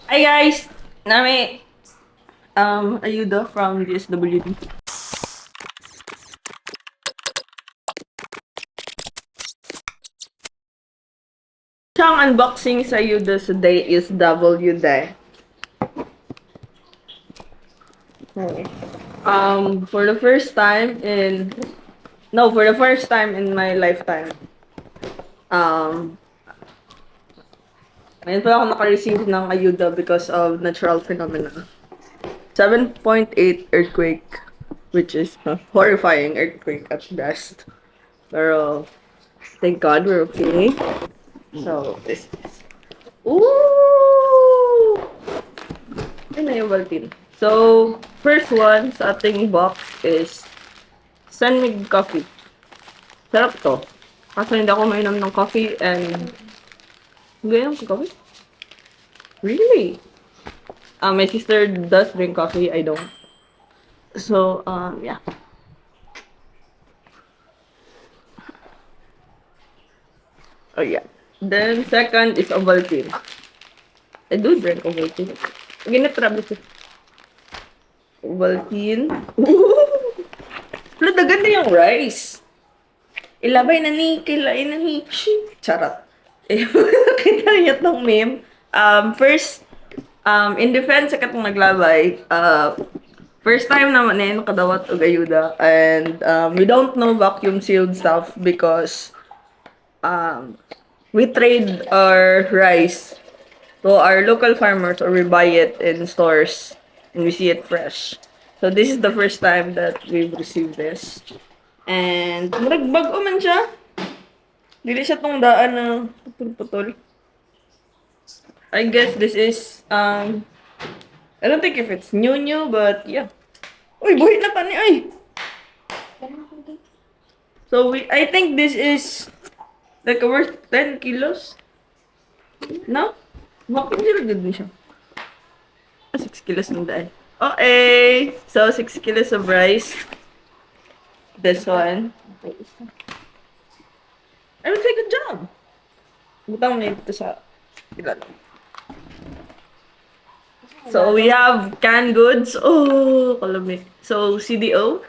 Hi guys! Nami, Ayuda from DSWD. Ang unboxing sa Ayuda today is WD. Okay. For the first time in... No, for the first time in my lifetime. Um, Ngayon pa ako naka-receive ng Ayuda because of natural phenomena. 7.8 earthquake, which is a horrifying earthquake at best. Pero, thank God we're okay. So, this is... Ooh! Ay na yung Valtin. So, first one sa ating box is Sunmig Coffee. Sarap to. Kasi hindi ako mainom ng coffee and... Ganyan ko coffee? Really? My sister does drink coffee. I don't. So, yeah. Oh, yeah. Then, second is Ovaltine. I do drink Ovaltine. Ginatrabi siya. Ovaltine. Wala, ganda yung rice. Ilabay na ni, kilain na ni. Charot. Eh, nakita niyo tong meme. First, in defense sa katong naglabay, first time naman eh, nakadawat og ayuda. And we don't know vacuum sealed stuff because we trade our rice to our local farmers or we buy it in stores and we see it fresh. So this is the first time that we've received this. And nagbago man siya. Dili siya tong daan na putol-putol. I guess this is I don't think if it's new but yeah. Uy, buhay na pa ni ay. So I think this is like worth 10 kilos. No? Bakit sila good din siya? 6 kilos ng daan. Okay. So 6 kilos of rice. This one. I would say good job. Butang na ito sa ilan. So we have canned goods. Oh, kalamig. So CDO.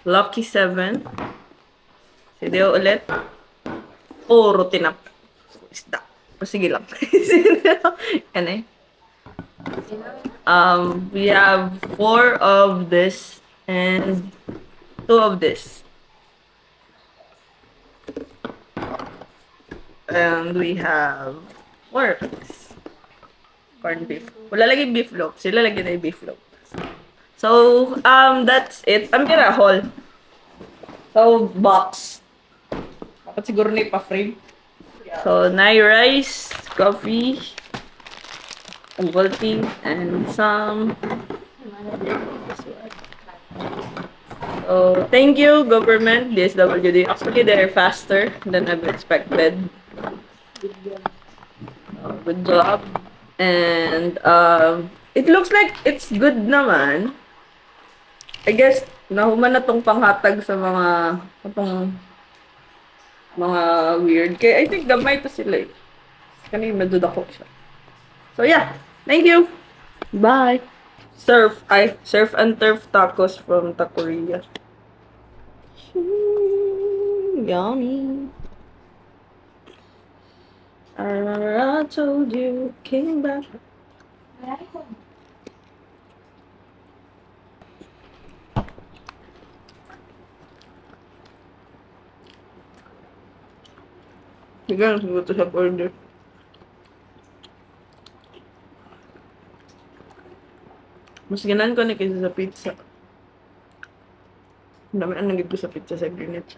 Lucky 7. CDO ulit. Oh, rutinap. Isda. O, sige lang. Yan eh. We have 4 of this and 2 of this. And we have 4 of this. Corned beef. Wala lagi beef loaf. Sila lagi na yung beef loaf. So, that's it. I'm gonna haul. So, box. Dapat siguro na ipa-frame. So, nai rice, coffee, Ovaltine, and some. So, thank you, government, DSWD. Actually, they're faster than I've expected. Good job. And, it looks like it's good naman. I guess, nahuman na tong panghatag sa mga weird. Kaya I think gamay to sila eh. Kanina medyo dako siya. So yeah, thank you. Bye. Surf and turf tacos from Takorea. Yummy. I told you, came back. Sige, siguro to sa order. Mas ganan ko na kaysa sa pizza. Ang dami ang nagig ko sa pizza sa Greenwich.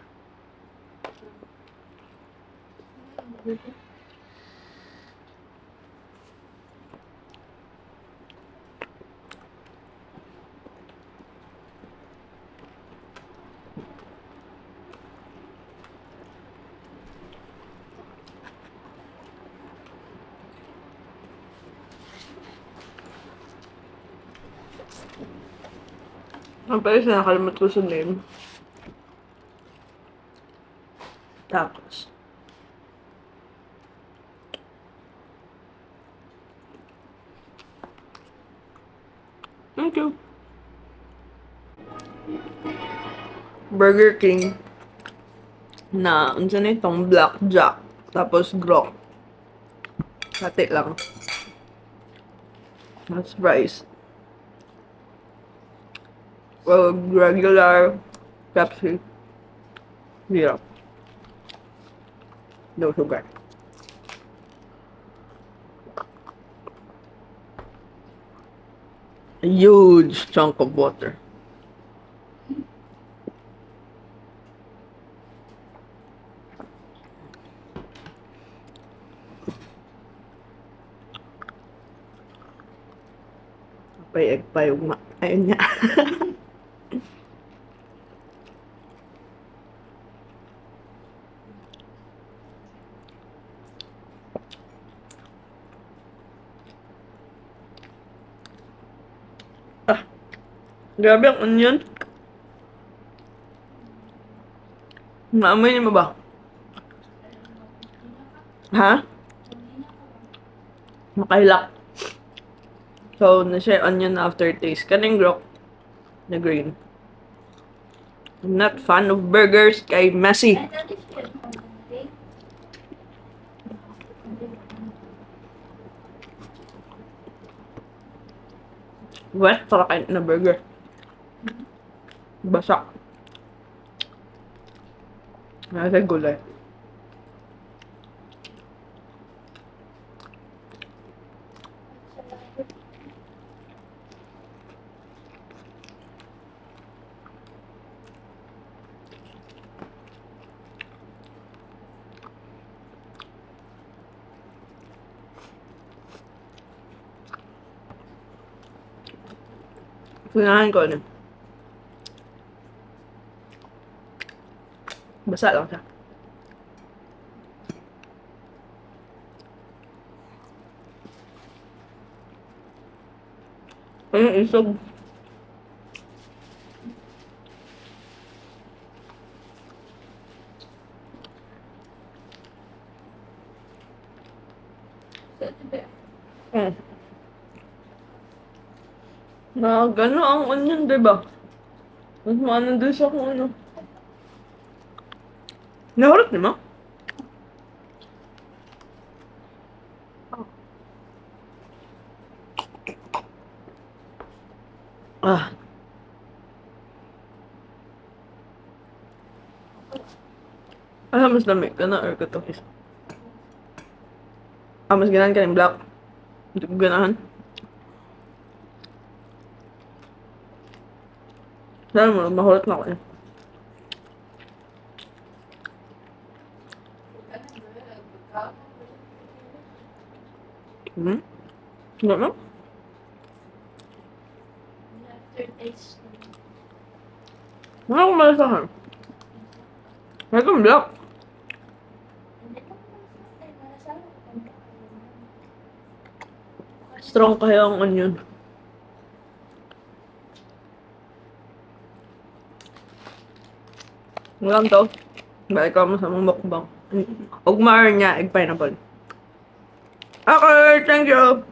Ang pala siya nakalimutan ko sa name. Tacos. Thank you. Burger King na unsa na itong blackjack tapos grok. Hati lang. That's rice. Well, regular Pepsi. Zero. No sugar. A huge chunk of water. Payag pa yung ayun niya. Ah, grabe ang onion. Naamoy niyo mo ba? Ha? Makailak. So, na siya onion na aftertaste. Kaning grok na green. I'm not fan of burgers kay messy. Wet para kain na burger. Basa. Nasa gulay. Pinahan ko ano. Basa lang siya. Ayun, isog. Mm. Na gano'n ang onion, diba? Mas maano doon sa kung ano. Nahurot di mo? Ah. Ah, mas lamig ka na or katokis. Ah, mas ganahan ka ng black. Hindi ko ganahan. Sabi mo, mahulot na ako eh. Hmm? Hindi mo? Wala akong malasahan. Wala akong black. Strong kaya ang onion. Wala to. Balik ka mo sa mga mukbang. Ugmar niya, egg pineapple. Okay, thank you.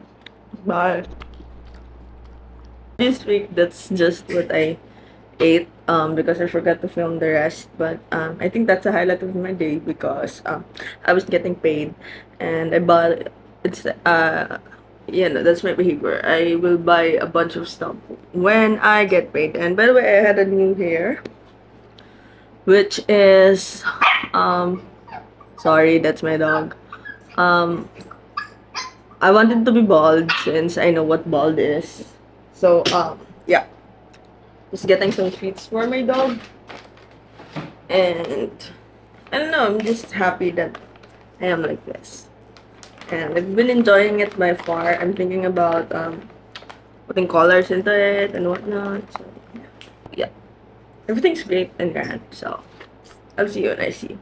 Bye. This week, that's just what I ate because I forgot to film the rest. But I think that's a highlight of my day because I was getting paid and I bought it's you know, that's my behavior. I will buy a bunch of stuff when I get paid. And by the way, I had a new hair, which is sorry, that's my dog. I wanted to be bald since I know what bald is. So yeah, just getting some treats for my dog. And I don't know, I'm just happy that I am like this. And I've been enjoying it by far. I'm thinking about putting colors into it and whatnot. So yeah, everything's great and grand. So I'll see you when I see you.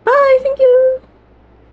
Bye, thank you.